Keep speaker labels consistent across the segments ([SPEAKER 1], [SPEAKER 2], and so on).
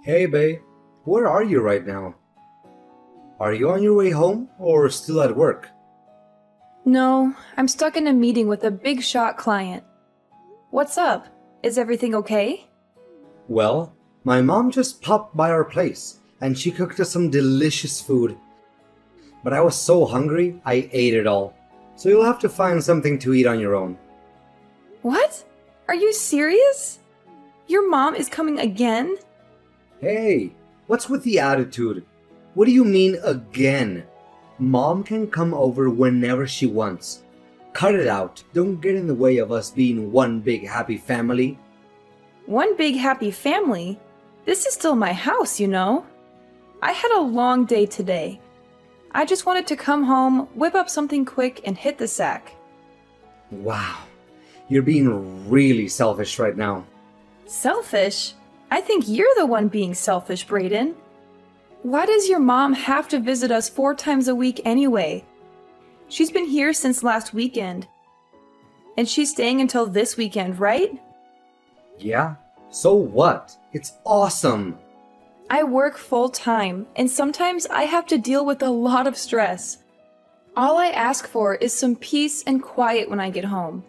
[SPEAKER 1] Hey, babe, where are you right now? Are you on your way home or still at work?
[SPEAKER 2] No, I'm stuck in a meeting with a big shot client. What's up? Is everything okay?
[SPEAKER 1] Well, my mom just popped by our place and she cooked us some delicious food. But I was so hungry, I ate it all. So you'll have to find something to eat on your own.
[SPEAKER 2] What? Are you serious? Your mom is coming again?
[SPEAKER 1] Hey, what's with the attitude? What do you mean again? Mom can come over whenever she wants. Cut it out. Don't get in the way of us being one big happy family.
[SPEAKER 2] One big happy family? This is still my house, you know. I had a long day today. I just wanted to come home, whip up something quick, and hit the sack.
[SPEAKER 1] Wow, you're being really selfish right now.
[SPEAKER 2] Selfish? I think you're the one being selfish, Brayden. Why does your mom have to visit us 4 times a week anyway? She's been here since last weekend. And she's staying until this weekend, right?
[SPEAKER 1] Yeah? So what? It's awesome!
[SPEAKER 2] I work full time, and sometimes I have to deal with a lot of stress. All I ask for is some peace and quiet when I get home.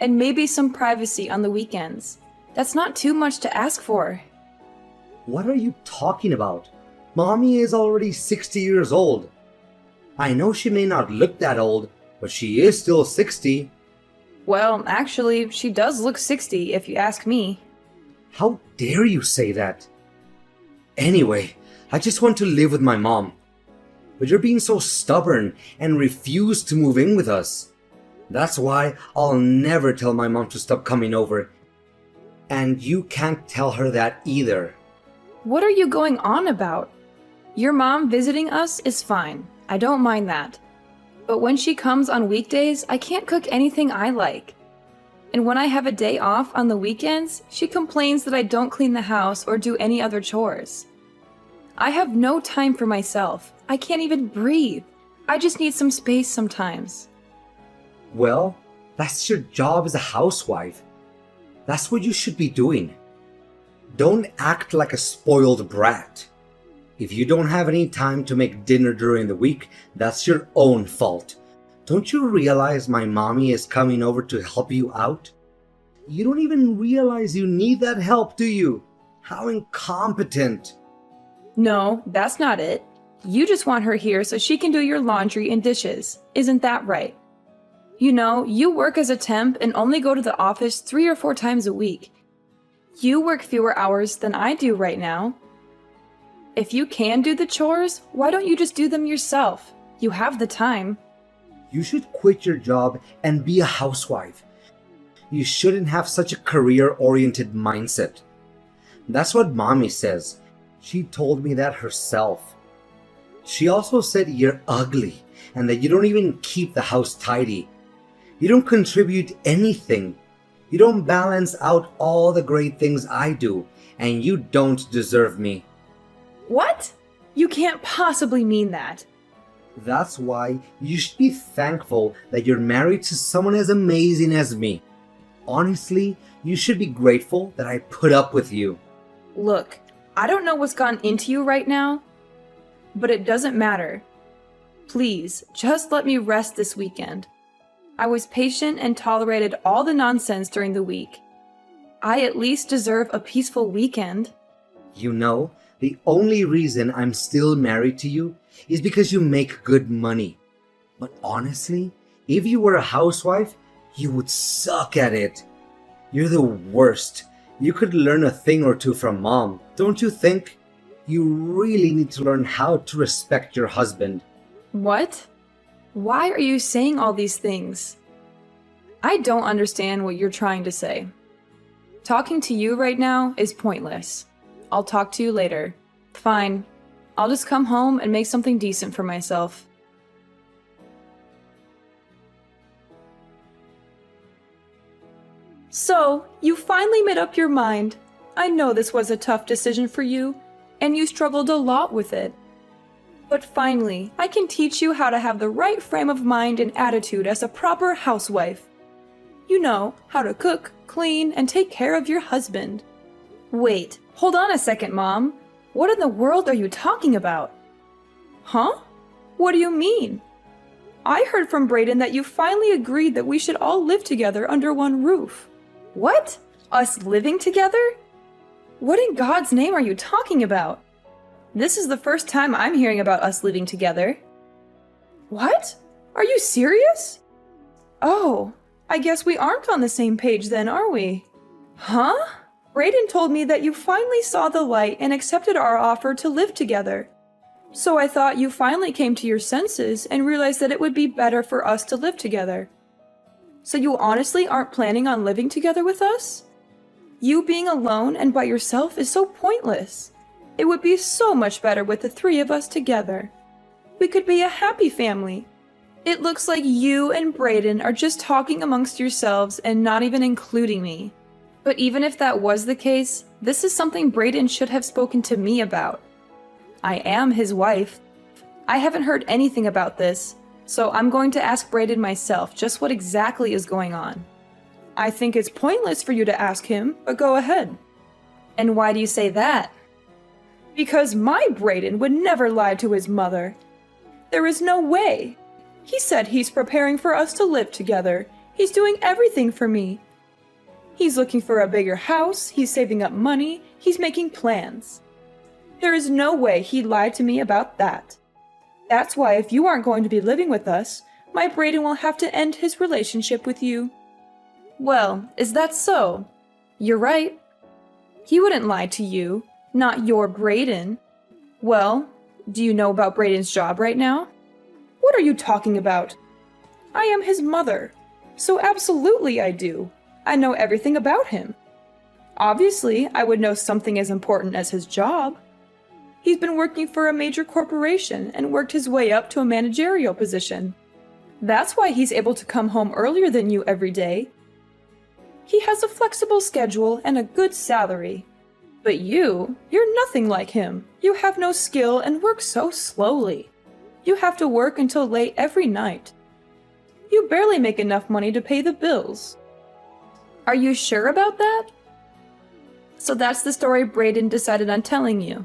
[SPEAKER 2] And maybe some privacy on the weekends. That's not too much to ask for.
[SPEAKER 1] What are you talking about? Mommy is already 60 years old. I know she may not look that old, but she is still 60.
[SPEAKER 2] Well, actually, she does look 60 if you ask me.
[SPEAKER 1] How dare you say that? Anyway, I just want to live with my mom. But you're being so stubborn and refuse to move in with us. That's why I'll never tell my mom to stop coming over. And you can't tell her that either.
[SPEAKER 2] What are you going on about? Your mom visiting us is fine. I don't mind that. But when she comes on weekdays, I can't cook anything I like. And when I have a day off on the weekends, she complains that I don't clean the house or do any other chores. I have no time for myself. I can't even breathe. I just need some space sometimes.
[SPEAKER 1] Well, that's your job as a housewife. That's what you should be doing. Don't act like a spoiled brat. If you don't have any time to make dinner during the week, that's your own fault. Don't you realize my mommy is coming over to help you out? You don't even realize you need that help, do you? How incompetent.
[SPEAKER 2] No, that's not it. You just want her here so she can do your laundry and dishes. Isn't that right? You know, you work as a temp and only go to the office 3 or 4 times a week. You work fewer hours than I do right now. If you can do the chores, why don't you just do them yourself? You have the time.
[SPEAKER 1] You should quit your job and be a housewife. You shouldn't have such a career-oriented mindset. That's what mommy says. She told me that herself. She also said you're ugly and that you don't even keep the house tidy. You don't contribute anything. You don't balance out all the great things I do, and you don't deserve me.
[SPEAKER 2] What? You can't possibly mean that.
[SPEAKER 1] That's why you should be thankful that you're married to someone as amazing as me. Honestly, you should be grateful that I put up with you.
[SPEAKER 2] Look, I don't know what's gotten into you right now, but it doesn't matter. Please, just let me rest this weekend. I was patient and tolerated all the nonsense during the week. I at least deserve a peaceful weekend.
[SPEAKER 1] You know, the only reason I'm still married to you is because you make good money. But honestly, if you were a housewife, you would suck at it. You're the worst. You could learn a thing or two from mom, don't you think? You really need to learn how to respect your husband.
[SPEAKER 2] What? Why are you saying all these things? I don't understand what you're trying to say. Talking to you right now is pointless. I'll talk to you later. Fine. I'll just come home and make something decent for myself. So, you finally made up your mind. I know this was a tough decision for you, and you struggled a lot with it. But finally, I can teach you how to have the right frame of mind and attitude as a proper housewife. You know, how to cook, clean, and take care of your husband. Wait, Hold on a second, Mom. What in the world are you talking about? Huh? What do you mean? I heard from Brayden that you finally agreed that we should all live together under one roof. What? Us living together? What in God's name are you talking about? This is the first time I'm hearing about us living together. What? Are you serious? Oh, I guess we aren't on the same page then, are we? Huh? Brayden told me that you finally saw the light and accepted our offer to live together. So I thought you finally came to your senses and realized that it would be better for us to live together. So you honestly aren't planning on living together with us? You being alone and by yourself is so pointless. It would be so much better with the three of us together. We could be a happy family. It looks like you and Brayden are just talking amongst yourselves and not even including me. But even if that was the case, this is something Brayden should have spoken to me about. I am his wife. I haven't heard anything about this, so I'm going to ask Brayden myself just what exactly is going on. I think it's pointless for you to ask him, but go ahead. And why do you say that? Because my Brayden would never lie to his mother. There is no way. He said he's preparing for us to live together. He's doing everything for me. He's looking for a bigger house, he's saving up money, he's making plans. There is no way he lied to me about that. That's why if you aren't going to be living with us, my Brayden will have to end his relationship with you. Well, is that so? You're right. He wouldn't lie to you, not your Brayden. Well, do you know about Brayden's job right now? What are you talking about? I am his mother, so absolutely I do. I know everything about him. Obviously, I would know something as important as his job. He's been working for a major corporation and worked his way up to a managerial position. That's why he's able to come home earlier than you every day. He has a flexible schedule and a good salary. But you're nothing like him. You have no skill and work so slowly. You have to work until late every night. You barely make enough money to pay the bills. Are you sure about that? So that's the story Brayden decided on telling you.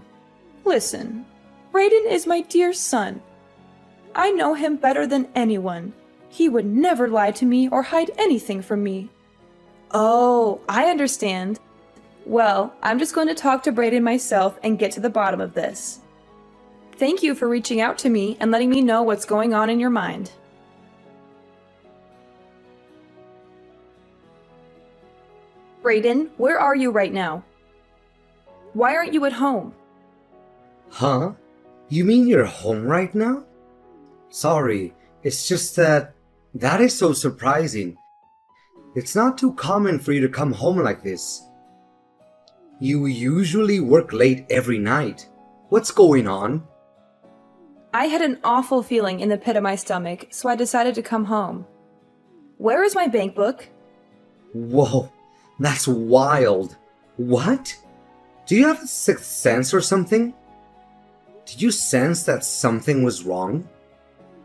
[SPEAKER 2] Listen, Brayden is my dear son. I know him better than anyone. He would never lie to me or hide anything from me. Oh, I understand. Well, I'm just going to talk to Brayden myself and get to the bottom of this. Thank you for reaching out to me and letting me know what's going on in your mind. Brayden, where are you right now? Why aren't you at home?
[SPEAKER 1] Huh? You mean you're home right now? Sorry, it's just that is so surprising. It's not too common for you to come home like this. You usually work late every night. What's going on?
[SPEAKER 2] I had an awful feeling in the pit of my stomach, so I decided to come home. Where is my bank book?
[SPEAKER 1] Whoa, that's wild. What? Do you have a sixth sense or something? Did you sense that something was wrong?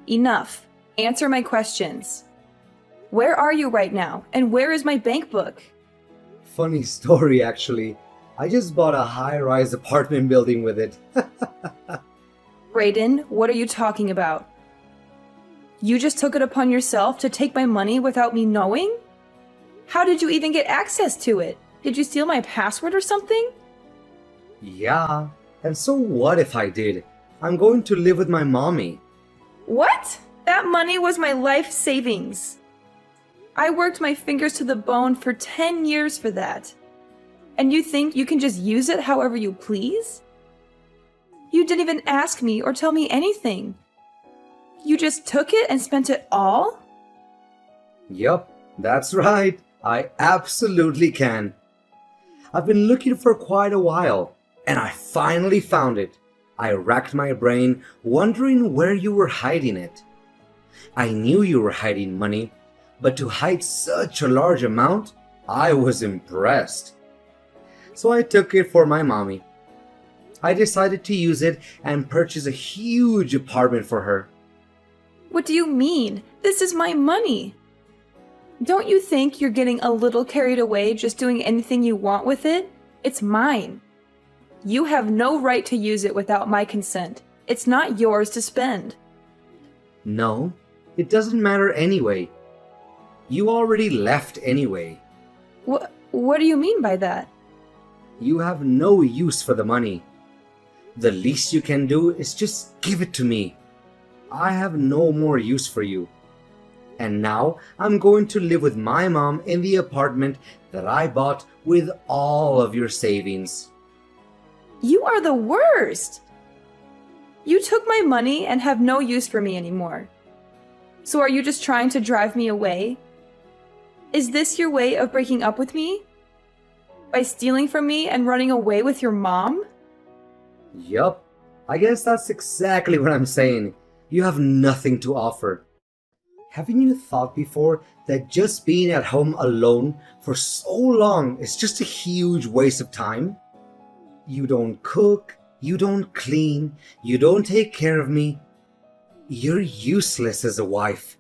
[SPEAKER 2] Enough. Answer my questions. Where are you right now, and where is my bank book?
[SPEAKER 1] Funny story, actually. I just bought a high-rise apartment building with it.
[SPEAKER 2] Brayden, what are you talking about? You just took it upon yourself to take my money without me knowing? How did you even get access to it? Did you steal my password or something?
[SPEAKER 1] Yeah, and so what if I did? I'm going to live with my mommy.
[SPEAKER 2] What? That money was my life savings. I worked my fingers to the bone for 10 years for that. And you think you can just use it however you please? You didn't even ask me or tell me anything. You just took it and spent it all?
[SPEAKER 1] Yup, that's right. I absolutely can. I've been looking for quite a while, and I finally found it. I racked my brain, wondering where you were hiding it. I knew you were hiding money, but to hide such a large amount, I was impressed. So I took it for my mommy. I decided to use it and purchase a huge apartment for her.
[SPEAKER 2] What do you mean? This is my money. Don't you think you're getting a little carried away just doing anything you want with it? It's mine. You have no right to use it without my consent. It's not yours to spend.
[SPEAKER 1] No, it doesn't matter anyway. You already left anyway.
[SPEAKER 2] What do you mean by that?
[SPEAKER 1] You have no use for the money. The least you can do is just give it to me. I have no more use for you. And now I'm going to live with my mom in the apartment that I bought with all of your savings.
[SPEAKER 2] You are the worst! You took my money and have no use for me anymore. So are you just trying to drive me away? Is this your way of breaking up with me? By stealing from me and running away with your mom?
[SPEAKER 1] Yup, I guess that's exactly what I'm saying. You have nothing to offer. Haven't you thought before that just being at home alone for so long is just a huge waste of time? You don't cook, you don't clean, you don't take care of me. You're useless as a wife.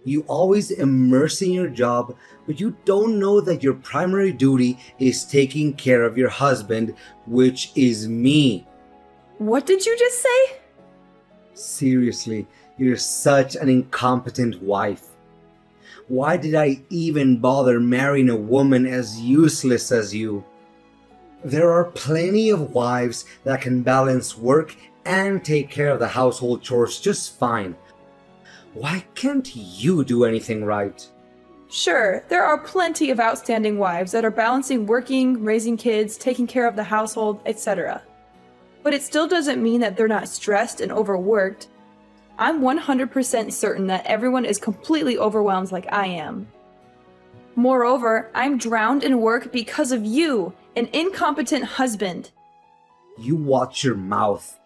[SPEAKER 1] You always immerse in your job, but you don't know that your primary duty is taking care of your husband, which is me.
[SPEAKER 2] What did you just say?
[SPEAKER 1] Seriously, you're such an incompetent wife. Why did I even bother marrying a woman as useless as you? There are plenty of wives that can balance work and take care of the household chores just fine. Why can't you do anything right?
[SPEAKER 2] Sure, there are plenty of outstanding wives that are balancing working, raising kids, taking care of the household, etc. But it still doesn't mean that they're not stressed and overworked. I'm 100% certain that everyone is completely overwhelmed like I am. Moreover, I'm drowned in work because of you, an incompetent husband.
[SPEAKER 1] You watch your mouth.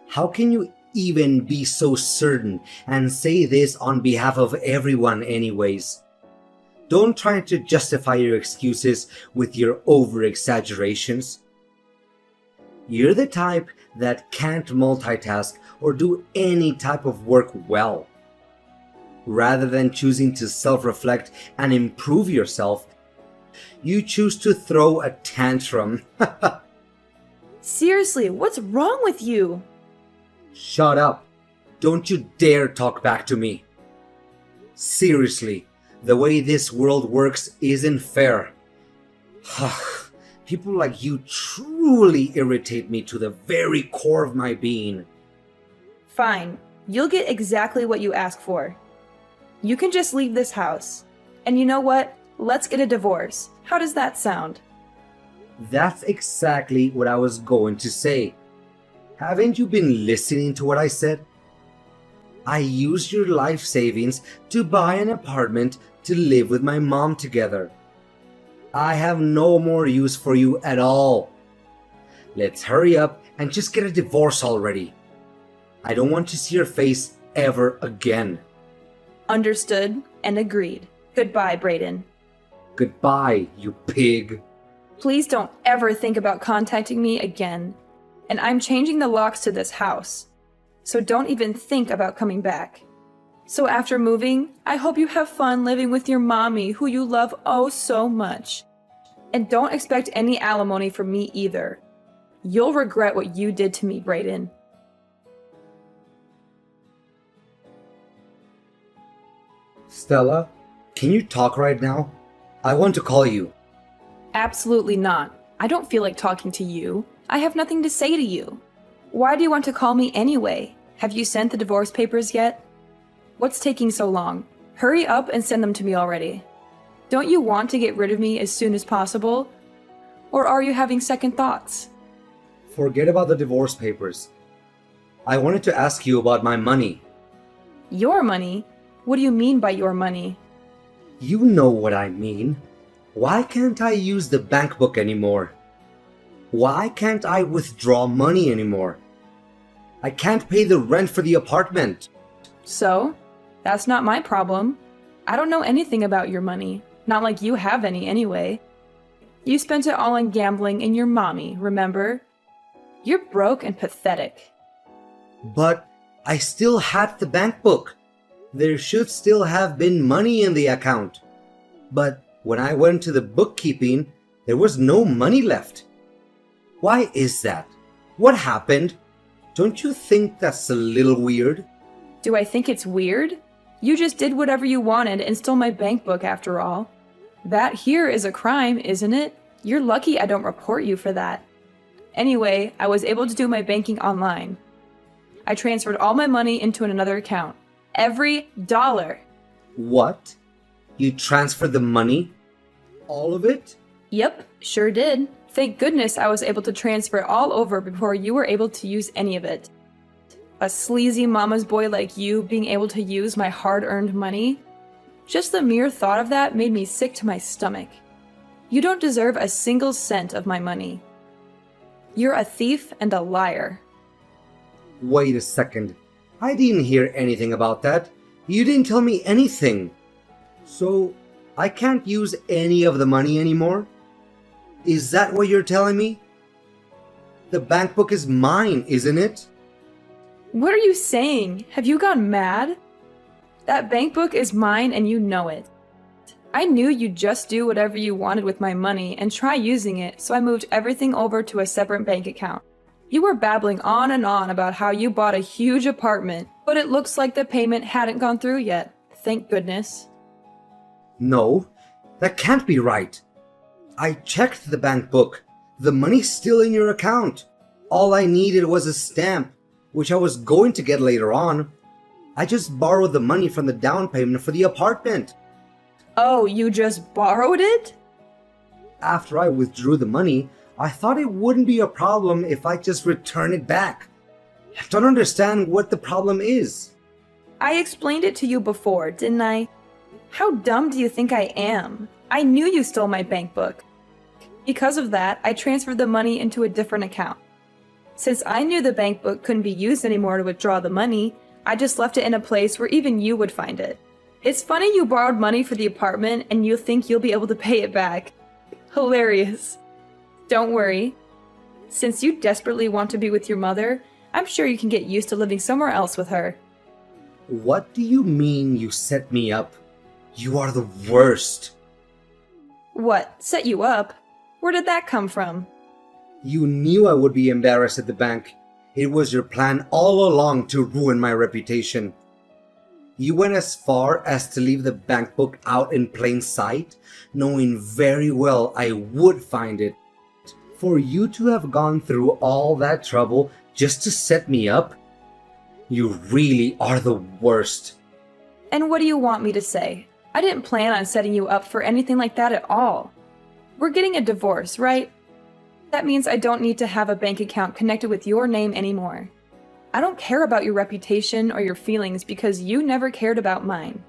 [SPEAKER 1] How can you even be so certain and say this on behalf of everyone anyways? Don't try to justify your excuses with your over-exaggerations. You're the type that can't multitask or do any type of work well. Rather than choosing to self-reflect and improve yourself, you choose to throw a tantrum.
[SPEAKER 2] Seriously, what's wrong with you?
[SPEAKER 1] Shut up. Don't you dare talk back to me. Seriously, the way this world works isn't fair. People like you truly irritate me to the very core of my being.
[SPEAKER 2] Fine, you'll get exactly what you ask for. You can just leave this house. And you know what? Let's get a divorce. How does that sound?
[SPEAKER 1] That's exactly what I was going to say. Haven't you been listening to what I said? I used your life savings to buy an apartment to live with my mom together. I have no more use for you at all. Let's hurry up and just get a divorce already. I don't want to see your face ever again.
[SPEAKER 2] Understood and agreed. Goodbye, Brayden.
[SPEAKER 1] Goodbye, you pig.
[SPEAKER 2] Please don't ever think about contacting me again. And I'm changing the locks to this house. So don't even think about coming back. So after moving, I hope you have fun living with your mommy who you love oh so much. And don't expect any alimony from me either. You'll regret what you did to me, Brayden.
[SPEAKER 1] Stella, can you talk right now? I want to call you.
[SPEAKER 2] Absolutely not. I don't feel like talking to you. I have nothing to say to you. Why do you want to call me anyway? Have you sent the divorce papers yet? What's taking so long? Hurry up and send them to me already. Don't you want to get rid of me as soon as possible? Or are you having second thoughts?
[SPEAKER 1] Forget about the divorce papers. I wanted to ask you about my money.
[SPEAKER 2] Your money? What do you mean by your money?
[SPEAKER 1] You know what I mean. Why can't I use the bank book anymore? Why can't I withdraw money anymore? I can't pay the rent for the apartment.
[SPEAKER 2] So? That's not my problem. I don't know anything about your money. Not like you have any anyway. You spent it all on gambling and your mommy, remember? You're broke and pathetic.
[SPEAKER 1] But I still had the bank book. There should still have been money in the account. But when I went to the bookkeeping, there was no money left. Why is that? What happened? Don't you think that's a little weird?
[SPEAKER 2] Do I think it's weird? You just did whatever you wanted and stole my bank book after all. That here is a crime, isn't it? You're lucky I don't report you for that. Anyway, I was able to do my banking online. I transferred all my money into another account. Every dollar.
[SPEAKER 1] What? You transferred the money? All of it?
[SPEAKER 2] Yep, sure did. Thank goodness I was able to transfer it all over before you were able to use any of it. A sleazy mama's boy like you being able to use my hard-earned money? Just the mere thought of that made me sick to my stomach. You don't deserve a single cent of my money. You're a thief and a liar.
[SPEAKER 1] Wait a second. I didn't hear anything about that. You didn't tell me anything. So, I can't use any of the money anymore? Is that what you're telling me? The bank book is mine, isn't it?
[SPEAKER 2] What are you saying? Have you gone mad? That bank book is mine and you know it. I knew you'd just do whatever you wanted with my money and try using it, so I moved everything over to a separate bank account. You were babbling on and on about how you bought a huge apartment, but it looks like the payment hadn't gone through yet. Thank goodness.
[SPEAKER 1] No, that can't be right. I checked the bank book. The money's still in your account. All I needed was a stamp, which I was going to get later on. I just borrowed the money from the down payment for the apartment.
[SPEAKER 2] Oh, you just borrowed it?
[SPEAKER 1] After I withdrew the money, I thought it wouldn't be a problem if I just return it back. I don't understand what the problem is.
[SPEAKER 2] I explained it to you before, didn't I? How dumb do you think I am? I knew you stole my bank book. Because of that, I transferred the money into a different account. Since I knew the bank book couldn't be used anymore to withdraw the money, I just left it in a place where even you would find it. It's funny you borrowed money for the apartment and you think you'll be able to pay it back. Hilarious. Don't worry. Since you desperately want to be with your mother, I'm sure you can get used to living somewhere else with her.
[SPEAKER 1] What do you mean you set me up? You are the worst.
[SPEAKER 2] What, set you up? Where did that come from?
[SPEAKER 1] You knew I would be embarrassed at the bank. It was your plan all along to ruin my reputation. You went as far as to leave the bank book out in plain sight, knowing very well I would find it. For you to have gone through all that trouble just to set me up? You really are the worst.
[SPEAKER 2] And what do you want me to say? I didn't plan on setting you up for anything like that at all. We're getting a divorce, right? That means I don't need to have a bank account connected with your name anymore. I don't care about your reputation or your feelings because you never cared about mine.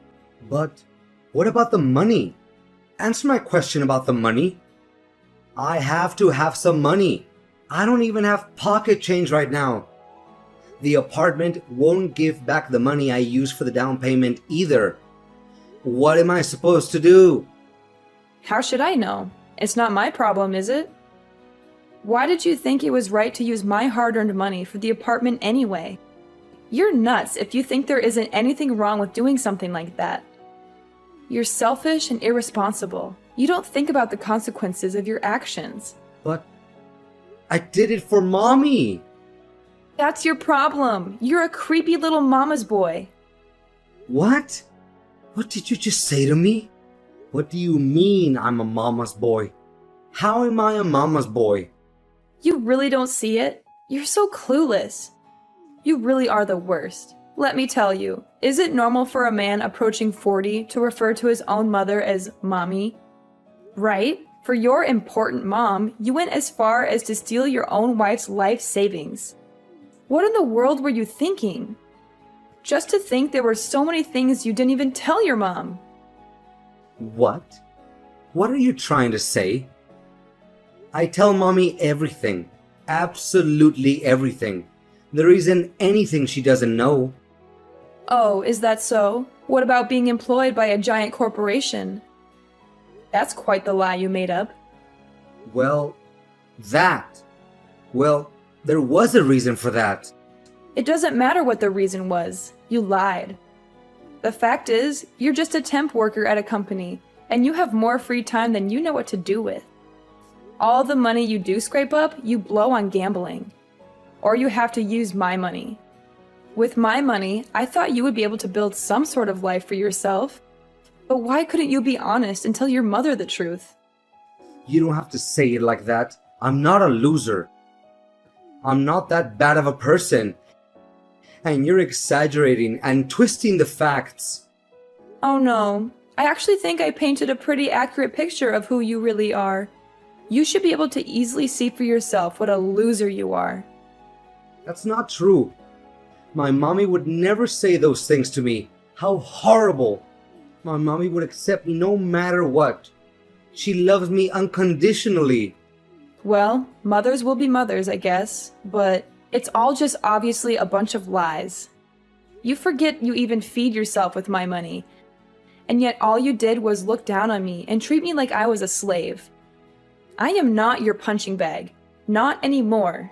[SPEAKER 1] But what about the money? Answer my question about the money. I have to have some money. I don't even have pocket change right now. The apartment won't give back the money I used for the down payment either. What am I supposed to do?
[SPEAKER 2] How should I know? It's not my problem, is it? Why did you think it was right to use my hard-earned money for the apartment anyway? You're nuts if you think there isn't anything wrong with doing something like that. You're selfish and irresponsible. You don't think about the consequences of your actions.
[SPEAKER 1] But I did it for Mommy.
[SPEAKER 2] That's your problem. You're a creepy little mama's boy.
[SPEAKER 1] What? What did you just say to me? What do you mean I'm a mama's boy? How am I a mama's boy?
[SPEAKER 2] You really don't see it? You're so clueless. You really are the worst. Let me tell you, is it normal for a man approaching 40 to refer to his own mother as mommy? Right? For your important mom, you went as far as to steal your own wife's life savings. What in the world were you thinking? Just to think there were so many things you didn't even tell your mom.
[SPEAKER 1] What? What are you trying to say? I tell Mommy everything. Absolutely everything. There isn't anything she doesn't know.
[SPEAKER 2] Oh, is that so? What about being employed by a giant corporation? That's quite the lie you made up.
[SPEAKER 1] Well, there was a reason for that.
[SPEAKER 2] It doesn't matter what the reason was. You lied. The fact is, you're just a temp worker at a company, and you have more free time than you know what to do with. All the money you do scrape up, you blow on gambling. Or you have to use my money. With my money, I thought you would be able to build some sort of life for yourself. But why couldn't you be honest and tell your mother the truth?
[SPEAKER 1] You don't have to say it like that. I'm not a loser. I'm not that bad of a person. And you're exaggerating and twisting the facts.
[SPEAKER 2] Oh no, I actually think I painted a pretty accurate picture of who you really are. You should be able to easily see for yourself what a loser you are.
[SPEAKER 1] That's not true. My mommy would never say those things to me. How horrible. My mommy would accept me no matter what. She loves me unconditionally.
[SPEAKER 2] Well, mothers will be mothers, I guess, but it's all just obviously a bunch of lies. You forget you even feed yourself with my money, and yet all you did was look down on me and treat me like I was a slave. I am not your punching bag. Not anymore.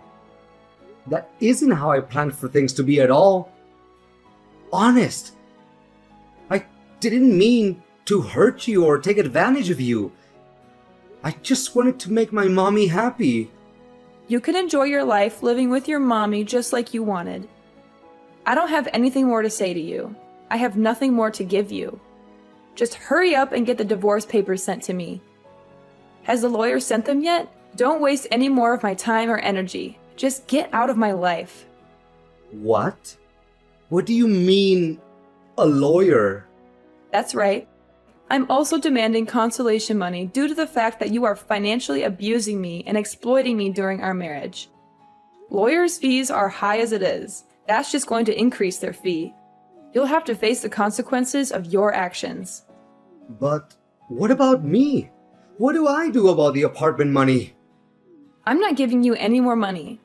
[SPEAKER 1] That isn't how I planned for things to be at all. Honest. I didn't mean to hurt you or take advantage of you. I just wanted to make my mommy happy.
[SPEAKER 2] You can enjoy your life living with your mommy just like you wanted. I don't have anything more to say to you. I have nothing more to give you. Just hurry up and get the divorce papers sent to me. Has the lawyer sent them yet? Don't waste any more of my time or energy. Just get out of my life.
[SPEAKER 1] What? What do you mean, a lawyer?
[SPEAKER 2] That's right. I'm also demanding consolation money due to the fact that you are financially abusing me and exploiting me during our marriage. Lawyers' fees are high as it is. That's just going to increase their fee. You'll have to face the consequences of your actions.
[SPEAKER 1] But what about me? What do I do about the apartment money?
[SPEAKER 2] I'm not giving you any more money.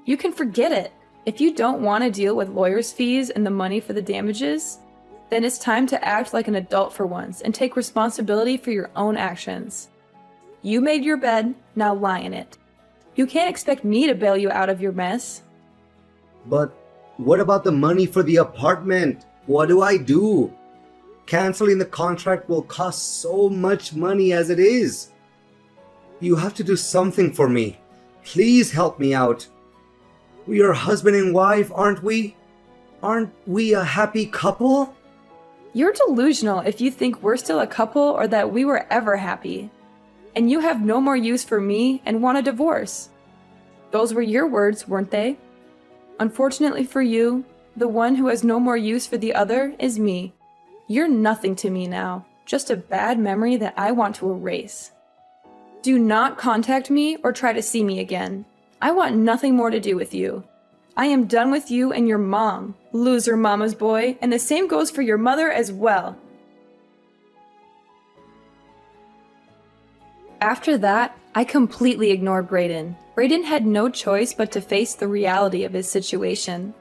[SPEAKER 2] You can forget it. If you don't want to deal with lawyers' fees and the money for the damages, then it's time to act like an adult for once and take responsibility for your own actions. You made your bed, now lie in it. You can't expect me to bail you out of your mess.
[SPEAKER 1] But what about the money for the apartment? What do I do? Canceling the contract will cost so much money as it is. You have to do something for me. Please help me out. We are husband and wife, aren't we? Aren't we a happy couple?
[SPEAKER 2] You're delusional if you think we're still a couple or that we were ever happy. And you have no more use for me and want a divorce. Those were your words, weren't they? Unfortunately for you, the one who has no more use for the other is me. You're nothing to me now, just a bad memory that I want to erase. Do not contact me or try to see me again. I want nothing more to do with you. I am done with you and your mom, loser mama's boy, and the same goes for your mother as well. After that, I completely ignored Brayden. Brayden had no choice but to face the reality of his situation.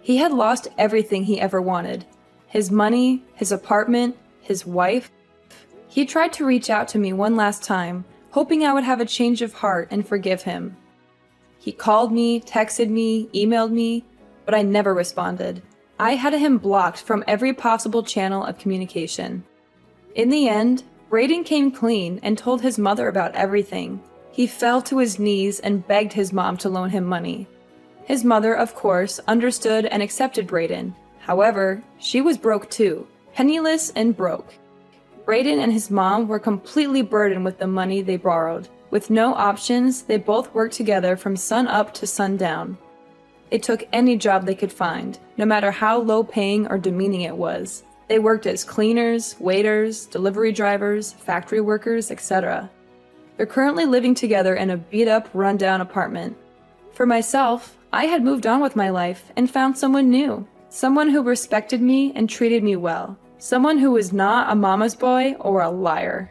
[SPEAKER 2] He had lost everything he ever wanted. His money, his apartment, his wife. He tried to reach out to me one last time, hoping I would have a change of heart and forgive him. He called me, texted me, emailed me, but I never responded. I had him blocked from every possible channel of communication. In the end, Brayden came clean and told his mother about everything. He fell to his knees and begged his mom to loan him money. His mother, of course, understood and accepted Brayden. However, she was broke too, penniless and broke. Brayden and his mom were completely burdened with the money they borrowed. With no options, they both worked together from sun up to sundown. They took any job they could find, no matter how low-paying or demeaning it was. They worked as cleaners, waiters, delivery drivers, factory workers, etc. They're currently living together in a beat-up, run-down apartment. For myself, I had moved on with my life and found someone new. Someone who respected me and treated me well. Someone who was not a mama's boy or a liar.